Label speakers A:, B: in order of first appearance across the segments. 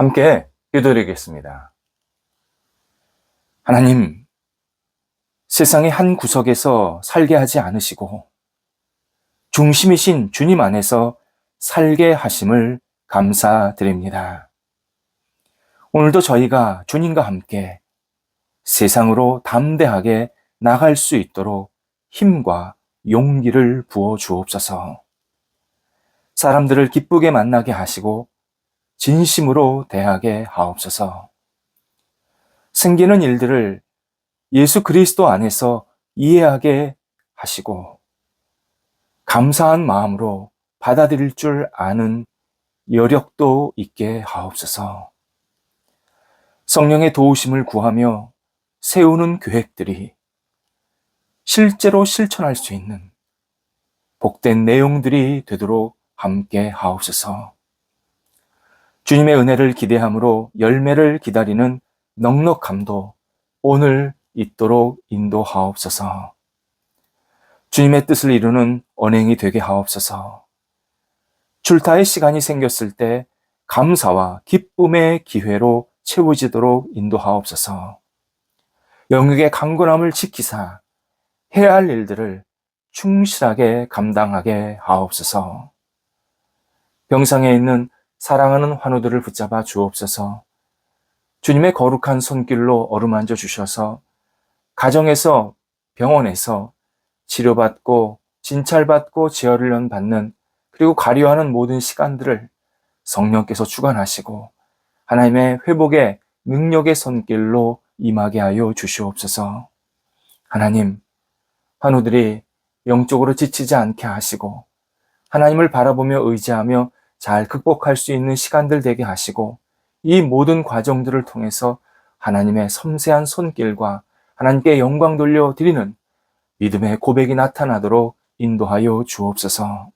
A: 함께 기도드리겠습니다. 하나님, 세상의 한 구석에서 살게 하지 않으시고 중심이신 주님 안에서 살게 하심을 감사드립니다. 오늘도 저희가 주님과 함께 세상으로 담대하게 나갈 수 있도록 힘과 용기를 부어 주옵소서. 사람들을 기쁘게 만나게 하시고 진심으로 대하게 하옵소서. 생기는 일들을 예수 그리스도 안에서 이해하게 하시고 감사한 마음으로 받아들일 줄 아는 여력도 있게 하옵소서. 성령의 도우심을 구하며 세우는 계획들이 실제로 실천할 수 있는 복된 내용들이 되도록 함께 하옵소서. 주님의 은혜를 기대함으로 열매를 기다리는 넉넉함도 오늘 있도록 인도하옵소서. 주님의 뜻을 이루는 언행이 되게 하옵소서. 출타의 시간이 생겼을 때 감사와 기쁨의 기회로 채워지도록 인도하옵소서. 영육의 강건함을 지키사 해야 할 일들을 충실하게 감당하게 하옵소서. 병상에 있는 사랑하는 환우들을 붙잡아 주옵소서. 주님의 거룩한 손길로 어루만져 주셔서 가정에서 병원에서 치료받고 진찰받고 재활을 받는 그리고 가려하는 모든 시간들을 성령께서 주관하시고 하나님의 회복의 능력의 손길로 임하게 하여 주시옵소서. 하나님, 환우들이 영적으로 지치지 않게 하시고 하나님을 바라보며 의지하며 잘 극복할 수 있는 시간들 되게 하시고 이 모든 과정들을 통해서 하나님의 섬세한 손길과 하나님께 영광 돌려드리는 믿음의 고백이 나타나도록 인도하여 주옵소서.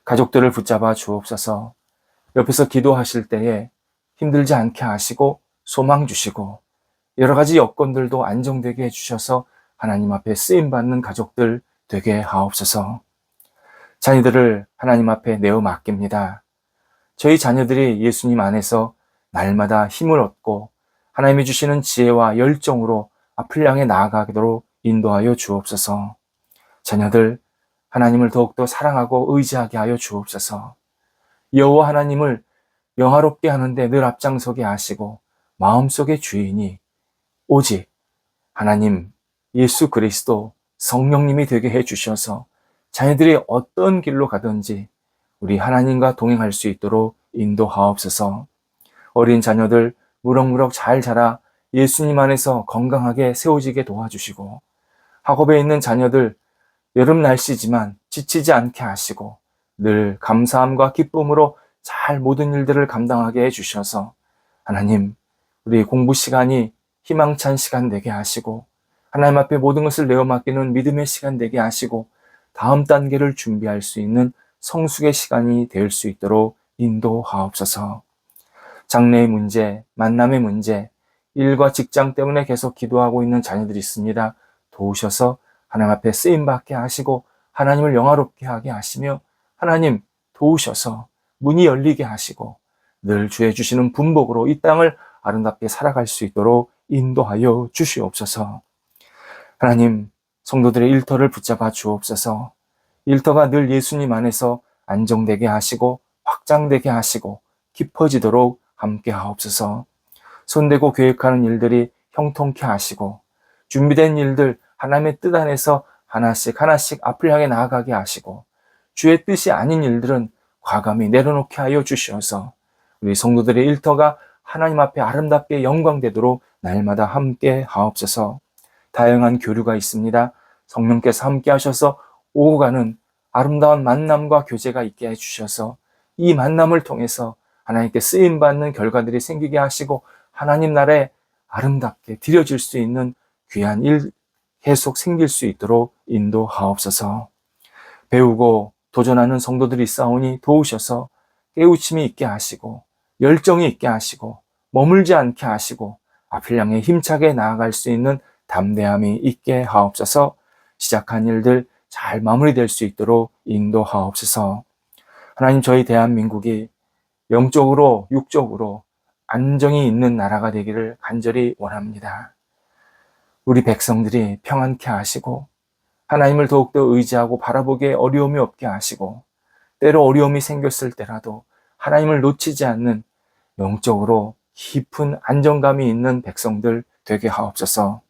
A: 가족들을 붙잡아 주옵소서. 옆에서 기도하실 때에 힘들지 않게 하시고 소망 주시고 여러 가지 여건들도 안정되게 해주셔서 하나님 앞에 쓰임받는 가족들 되게 하옵소서. 자녀들을 하나님 앞에 내어 맡깁니다. 저희 자녀들이 예수님 안에서 날마다 힘을 얻고 하나님이 주시는 지혜와 열정으로 앞을 향해 나아가도록 인도하여 주옵소서. 자녀들 하나님을 더욱더 사랑하고 의지하게 하여 주옵소서. 여호와 하나님을 영화롭게 하는데 늘 앞장서게 하시고 마음속의 주인이 오직 하나님 예수 그리스도 성령님이 되게 해주셔서 자녀들이 어떤 길로 가든지 우리 하나님과 동행할 수 있도록 인도하옵소서. 어린 자녀들 무럭무럭 잘 자라 예수님 안에서 건강하게 세워지게 도와주시고 학업에 있는 자녀들 여름 날씨지만 지치지 않게 하시고 늘 감사함과 기쁨으로 잘 모든 일들을 감당하게 해주셔서 하나님 우리 공부 시간이 희망찬 시간 되게 하시고 하나님 앞에 모든 것을 내어 맡기는 믿음의 시간 되게 하시고 다음 단계를 준비할 수 있는 성숙의 시간이 될 수 있도록 인도하옵소서. 장래의 문제, 만남의 문제, 일과 직장 때문에 계속 기도하고 있는 자녀들이 있습니다. 도우셔서 하나님 앞에 쓰임받게 하시고 하나님을 영화롭게 하게 하시며 하나님 도우셔서 문이 열리게 하시고 늘 주의 주시는 분복으로 이 땅을 아름답게 살아갈 수 있도록 인도하여 주시옵소서. 하나님, 성도들의 일터를 붙잡아 주옵소서. 일터가 늘 예수님 안에서 안정되게 하시고 확장되게 하시고 깊어지도록 함께 하옵소서. 손대고 계획하는 일들이 형통케 하시고 준비된 일들 하나님의 뜻 안에서 하나씩 앞을 향해 나아가게 하시고 주의 뜻이 아닌 일들은 과감히 내려놓게 하여 주시어서 우리 성도들의 일터가 하나님 앞에 아름답게 영광되도록 날마다 함께 하옵소서. 다양한 교류가 있습니다. 성령께서 함께 하셔서 오고 가는 아름다운 만남과 교제가 있게 해주셔서 이 만남을 통해서 하나님께 쓰임받는 결과들이 생기게 하시고 하나님 나라에 아름답게 드려질 수 있는 귀한 일 계속 생길 수 있도록 인도하옵소서. 배우고 도전하는 성도들이 있사오니 도우셔서 깨우침이 있게 하시고 열정이 있게 하시고 머물지 않게 하시고 앞을 향해 힘차게 나아갈 수 있는 담대함이 있게 하옵소서. 시작한 일들 잘 마무리될 수 있도록 인도하옵소서. 하나님, 저희 대한민국이 영적으로 육적으로 안정이 있는 나라가 되기를 간절히 원합니다. 우리 백성들이 평안케 하시고 하나님을 더욱더 의지하고 바라보기에 어려움이 없게 하시고 때로 어려움이 생겼을 때라도 하나님을 놓치지 않는 영적으로 깊은 안정감이 있는 백성들 되게 하옵소서.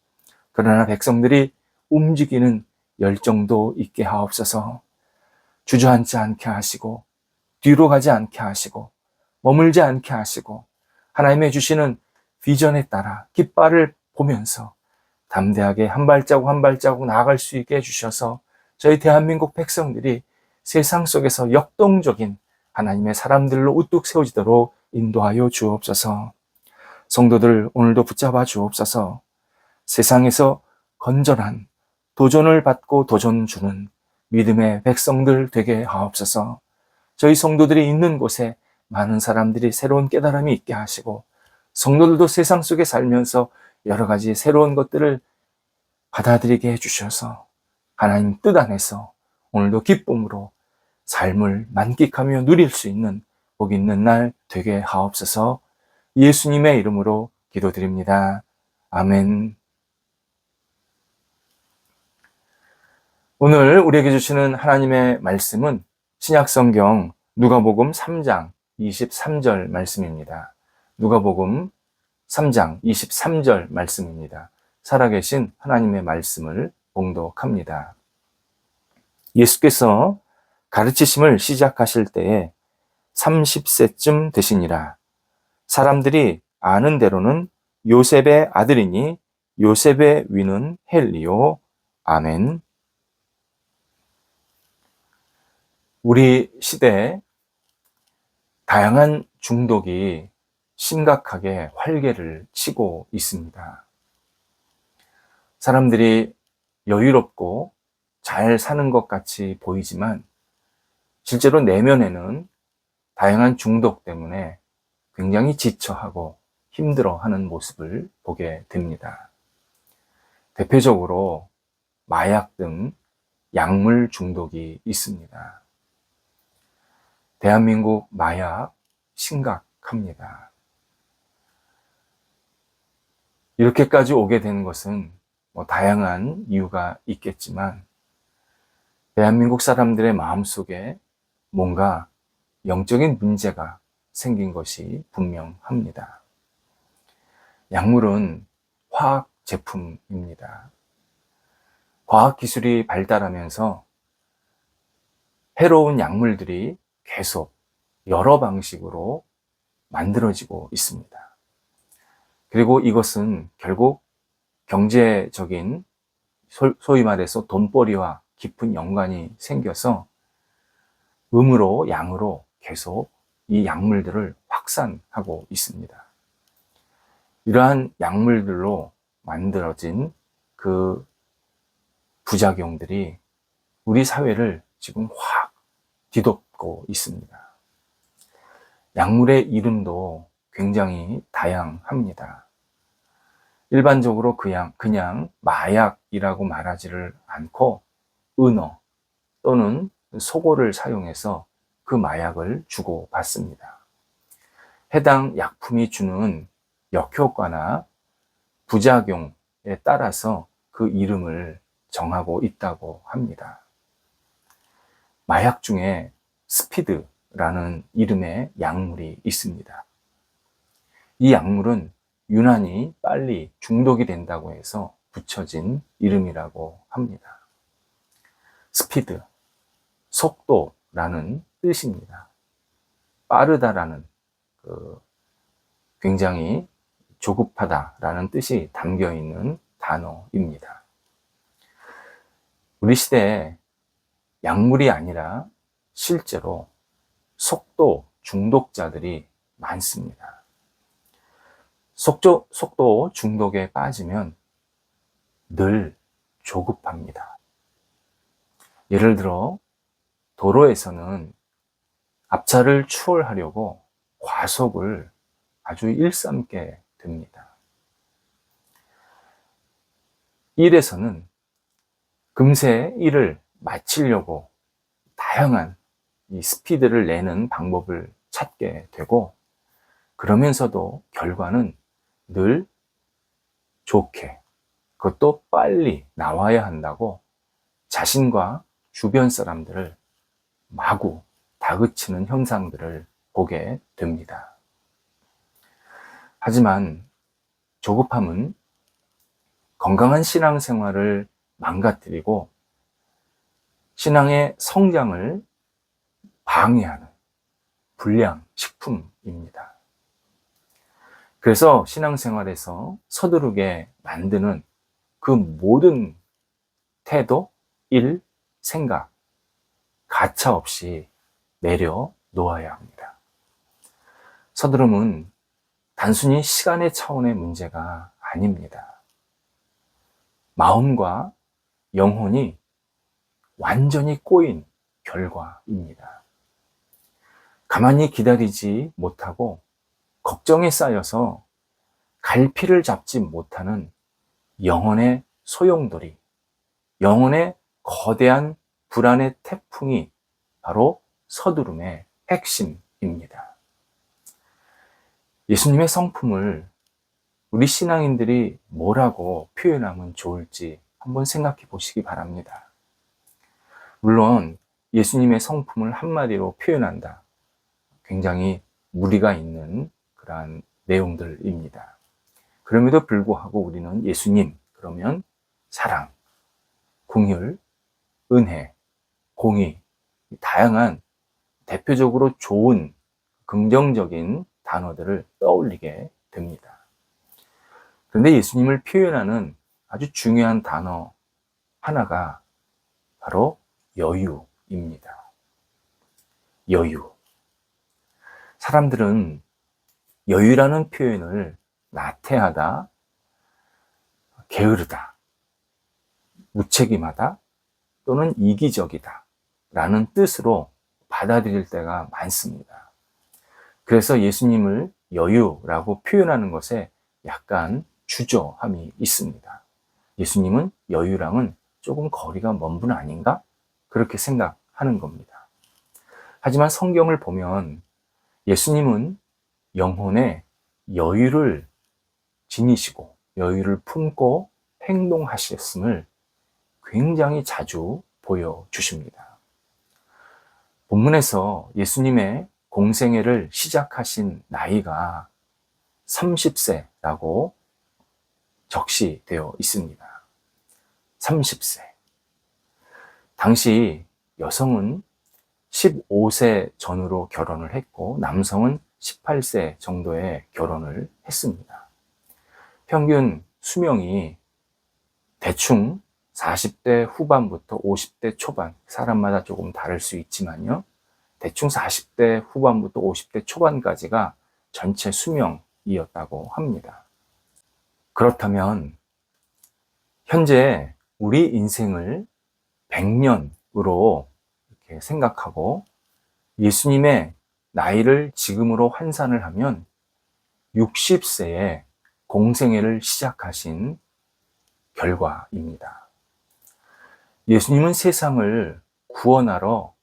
A: 그러나 백성들이 움직이는 열정도 있게 하옵소서. 주저앉지 않게 하시고 뒤로 가지 않게 하시고 머물지 않게 하시고 하나님의 주시는 비전에 따라 깃발을 보면서 담대하게 한 발자국 한 발자국 나아갈 수 있게 해주셔서 저희 대한민국 백성들이 세상 속에서 역동적인 하나님의 사람들로 우뚝 세워지도록 인도하여 주옵소서. 성도들 오늘도 붙잡아 주옵소서. 세상에서 건전한 도전을 받고 도전 주는 믿음의 백성들 되게 하옵소서. 저희 성도들이 있는 곳에 많은 사람들이 새로운 깨달음이 있게 하시고 성도들도 세상 속에 살면서 여러 가지 새로운 것들을 받아들이게 해주셔서 하나님 뜻 안에서 오늘도 기쁨으로 삶을 만끽하며 누릴 수 있는 복 있는 날 되게 하옵소서. 예수님의 이름으로 기도드립니다. 아멘. 오늘 우리에게 주시는 하나님의 말씀은 신약성경 누가복음 3장 23절 말씀입니다. 누가복음 3장 23절 말씀입니다. 살아계신 하나님의 말씀을 봉독합니다. 예수께서 가르치심을 시작하실 때에 30세쯤 되시니라. 사람들이 아는 대로는 요셉의 아들이니 요셉의 위는 헬리요. 아멘. 우리 시대에 다양한 중독이 심각하게 활개를 치고 있습니다. 사람들이 여유롭고 잘 사는 것 같이 보이지만 실제로 내면에는 다양한 중독 때문에 굉장히 지쳐하고 힘들어하는 모습을 보게 됩니다. 대표적으로 마약 등 약물 중독이 있습니다. 대한민국 마약 심각합니다. 이렇게까지 오게 된 것은 다양한 이유가 있겠지만 대한민국 사람들의 마음속에 뭔가 영적인 문제가 생긴 것이 분명합니다. 약물은 화학 제품입니다. 과학기술이 발달하면서 해로운 약물들이 계속 여러 방식으로 만들어지고 있습니다. 그리고 이것은 결국 경제적인 소위 말해서 돈벌이와 깊은 연관이 생겨서 음으로 양으로 계속 이 약물들을 확산하고 있습니다. 이러한 약물들로 만들어진 그 부작용들이 우리 사회를 지금 확 뒤덮고 있습니다. 약물의 이름도 굉장히 다양합니다. 일반적으로 그냥 마약이라고 말하지를 않고 은어 또는 속어를 사용해서 그 마약을 주고받습니다. 해당 약품이 주는 역효과나 부작용에 따라서 그 이름을 정하고 있다고 합니다. 마약 중에 스피드라는 이름의 약물이 있습니다. 이 약물은 유난히 빨리 중독이 된다고 해서 붙여진 이름이라고 합니다. 스피드, 속도라는 뜻입니다. 빠르다라는 굉장히 조급하다라는 뜻이 담겨 있는 단어입니다. 우리 시대에 약물이 아니라 실제로 속도 중독자들이 많습니다. 속도 중독에 빠지면 늘 조급합니다. 예를 들어 도로에서는 앞차를 추월하려고 과속을 아주 일삼게 됩니다. 일에서는 금세 일을 마치려고 다양한 이 스피드를 내는 방법을 찾게 되고 그러면서도 결과는 늘 좋게, 그것도 빨리 나와야 한다고 자신과 주변 사람들을 마구 다그치는 현상들을 보게 됩니다. 하지만 조급함은 건강한 신앙생활을 망가뜨리고 신앙의 성장을 방해하는 불량 식품입니다. 그래서 신앙생활에서 서두르게 만드는 그 모든 태도, 일, 생각, 가차 없이 내려놓아야 합니다. 서두름은 단순히 시간의 차원의 문제가 아닙니다. 마음과 영혼이 완전히 꼬인 결과입니다. 가만히 기다리지 못하고 걱정에 쌓여서 갈피를 잡지 못하는 영혼의 소용돌이, 영혼의 거대한 불안의 태풍이 바로 서두름의 핵심입니다. 예수님의 성품을 우리 신앙인들이 뭐라고 표현하면 좋을지 한번 생각해 보시기 바랍니다. 물론 예수님의 성품을 한마디로 표현한다, 굉장히 무리가 있는 그러한 내용들입니다. 그럼에도 불구하고 우리는 예수님 그러면 사랑, 긍휼, 은혜, 공의, 다양한 대표적으로 좋은 긍정적인 단어들을 떠올리게 됩니다. 그런데 예수님을 표현하는 아주 중요한 단어 하나가 바로 여유입니다. 여유. 사람들은 여유라는 표현을 나태하다, 게으르다, 무책임하다, 또는 이기적이다 라는 뜻으로 받아들일 때가 많습니다. 그래서 예수님을 여유라고 표현하는 것에 약간 주저함이 있습니다. 예수님은 여유랑은 조금 거리가 먼 분 아닌가? 그렇게 생각하는 겁니다. 하지만 성경을 보면 예수님은 영혼에 여유를 지니시고 여유를 품고 행동하셨음을 굉장히 자주 보여주십니다. 본문에서 예수님의 공생애를 시작하신 나이가 30세라고 적시되어 있습니다. 30세. 당시 여성은 15세 전후로 결혼을 했고 남성은 18세 정도에 결혼을 했습니다. 평균 수명이 대충 40대 후반부터 50대 초반, 사람마다 조금 다를 수 있지만요, 대충 40대 후반부터 50대 초반까지가 전체 수명이었다고 합니다. 그렇다면 현재 우리 인생을 100년으로 이렇게 생각하고 예수님의 나이를 지금으로 환산을 하면 60세에 공생애를 시작하신 결과입니다. 예수님은 세상을 구원하러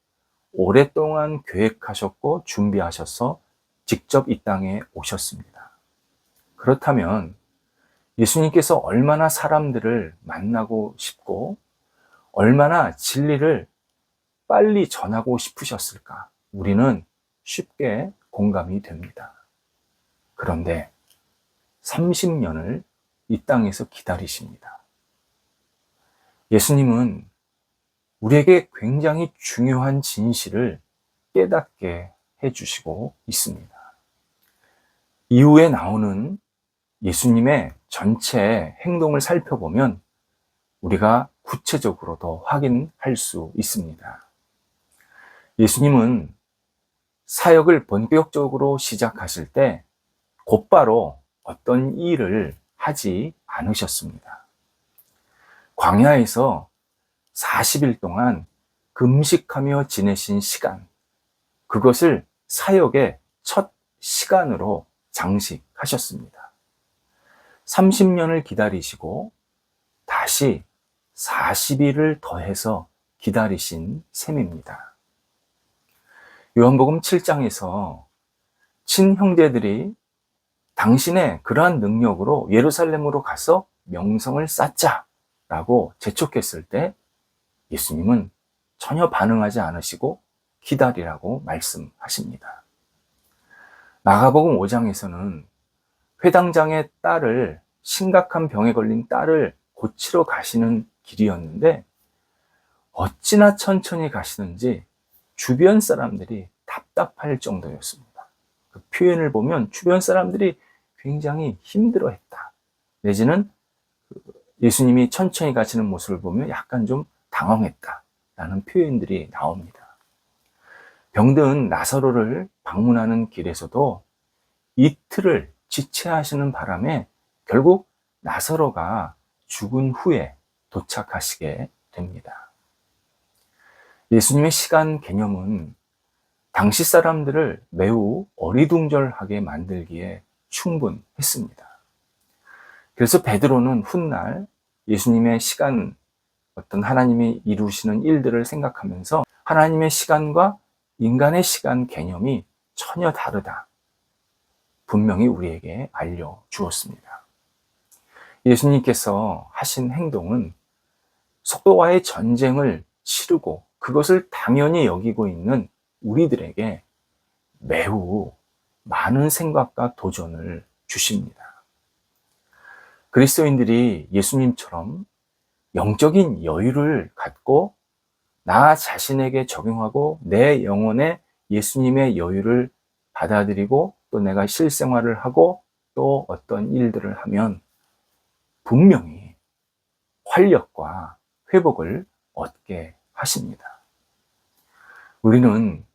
A: 오랫동안 계획하셨고 준비하셔서 직접 이 땅에 오셨습니다. 그렇다면 예수님께서 얼마나 사람들을 만나고 싶고 얼마나 진리를 빨리 전하고 싶으셨을까? 우리는 쉽게 공감이 됩니다. 그런데 30년을 이 땅에서 기다리십니다. 예수님은 우리에게 굉장히 중요한 진실을 깨닫게 해주시고 있습니다. 이후에 나오는 예수님의 전체 행동을 살펴보면 우리가 구체적으로 더 확인할 수 있습니다. 예수님은 사역을 본격적으로 시작하실 때 곧바로 어떤 일을 하지 않으셨습니다. 광야에서 40일 동안 금식하며 지내신 시간, 그것을 사역의 첫 시간으로 장식하셨습니다. 30년을 기다리시고 다시 40일을 더해서 기다리신 셈입니다. 요한복음 7장에서 친형제들이 당신의 그러한 능력으로 예루살렘으로 가서 명성을 쌓자라고 재촉했을 때 예수님은 전혀 반응하지 않으시고 기다리라고 말씀하십니다. 마가복음 5장에서는 회당장의 딸을, 심각한 병에 걸린 딸을 고치러 가시는 길이었는데 어찌나 천천히 가시는지 주변 사람들이 답답할 정도였습니다. 그 표현을 보면 주변 사람들이 굉장히 힘들어했다. 내지는 예수님이 천천히 가시는 모습을 보면 약간 좀 당황했다라는 표현들이 나옵니다. 병든 나사로를 방문하는 길에서도 이틀을 지체하시는 바람에 결국 나사로가 죽은 후에 도착하시게 됩니다. 예수님의 시간 개념은 당시 사람들을 매우 어리둥절하게 만들기에 충분했습니다. 그래서 베드로는 훗날 예수님의 시간, 어떤 하나님이 이루시는 일들을 생각하면서 하나님의 시간과 인간의 시간 개념이 전혀 다르다, 분명히 우리에게 알려주었습니다. 예수님께서 하신 행동은 속도와의 전쟁을 치르고 그것을 당연히 여기고 있는 우리들에게 매우 많은 생각과 도전을 주십니다. 그리스도인들이 예수님처럼 영적인 여유를 갖고 나 자신에게 적용하고 내 영혼에 예수님의 여유를 받아들이고 또 내가 실생활을 하고 또 어떤 일들을 하면 분명히 활력과 회복을 얻게 하십니다. 우리는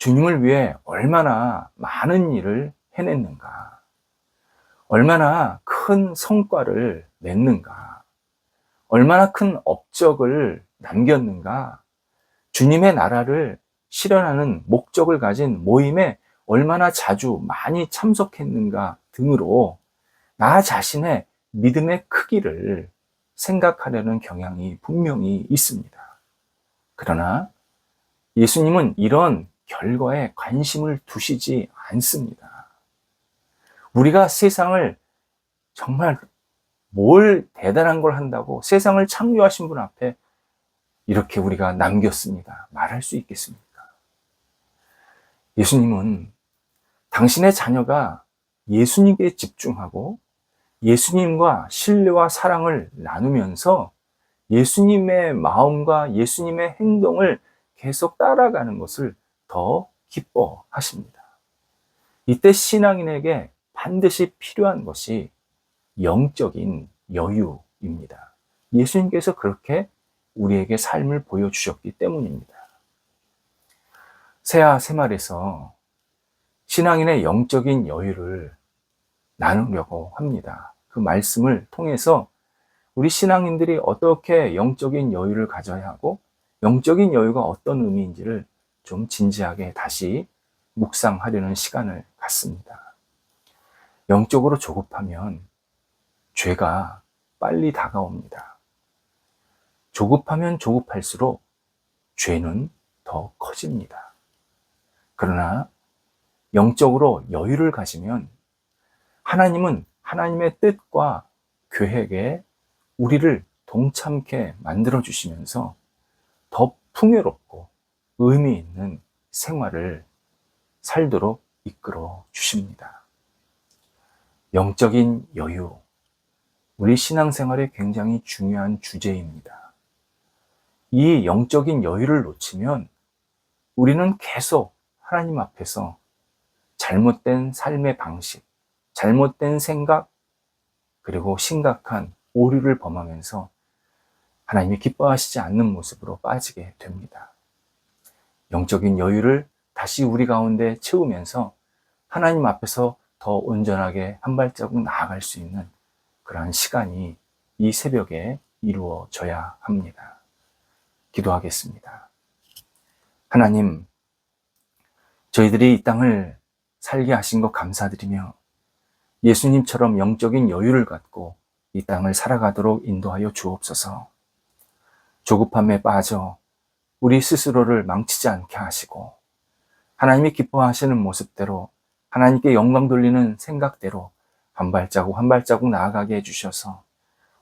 A: 주님을 위해 얼마나 많은 일을 해냈는가, 얼마나 큰 성과를 냈는가, 얼마나 큰 업적을 남겼는가, 주님의 나라를 실현하는 목적을 가진 모임에 얼마나 자주 많이 참석했는가 등으로 나 자신의 믿음의 크기를 생각하려는 경향이 분명히 있습니다. 그러나 예수님은 이런 결과에 관심을 두시지 않습니다. 우리가 세상을 정말 뭘 대단한 걸 한다고 세상을 창조하신 분 앞에 이렇게 우리가 남겼습니다 말할 수 있겠습니까? 예수님은 당신의 자녀가 예수님께 집중하고 예수님과 신뢰와 사랑을 나누면서 예수님의 마음과 예수님의 행동을 계속 따라가는 것을 더 기뻐하십니다. 이때 신앙인에게 반드시 필요한 것이 영적인 여유입니다. 예수님께서 그렇게 우리에게 삶을 보여주셨기 때문입니다. 새하 새말에서 신앙인의 영적인 여유를 나누려고 합니다. 그 말씀을 통해서 우리 신앙인들이 어떻게 영적인 여유를 가져야 하고 영적인 여유가 어떤 의미인지를 좀 진지하게 다시 묵상하려는 시간을 갖습니다. 영적으로 조급하면 죄가 빨리 다가옵니다. 조급하면 조급할수록 죄는 더 커집니다. 그러나 영적으로 여유를 가지면 하나님은 하나님의 뜻과 계획에 우리를 동참케 만들어주시면서 더 풍요롭고 의미 있는 생활을 살도록 이끌어 주십니다. 영적인 여유, 우리 신앙생활에 굉장히 중요한 주제입니다. 이 영적인 여유를 놓치면 우리는 계속 하나님 앞에서 잘못된 삶의 방식, 잘못된 생각, 그리고 심각한 오류를 범하면서 하나님이 기뻐하시지 않는 모습으로 빠지게 됩니다. 영적인 여유를 다시 우리 가운데 채우면서 하나님 앞에서 더 온전하게 한 발자국 나아갈 수 있는 그러한 시간이 이 새벽에 이루어져야 합니다. 기도하겠습니다. 하나님, 저희들이 이 땅을 살게 하신 것 감사드리며 예수님처럼 영적인 여유를 갖고 이 땅을 살아가도록 인도하여 주옵소서. 조급함에 빠져 우리 스스로를 망치지 않게 하시고 하나님이 기뻐하시는 모습대로 하나님께 영광 돌리는 생각대로 한 발자국 한 발자국 나아가게 해주셔서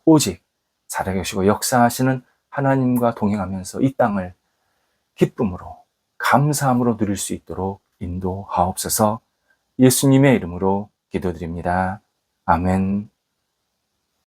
A: 오직 살아계시고 역사하시는 하나님과 동행하면서 이 땅을 기쁨으로 감사함으로 누릴 수 있도록 인도하옵소서. 예수님의 이름으로 기도드립니다. 아멘.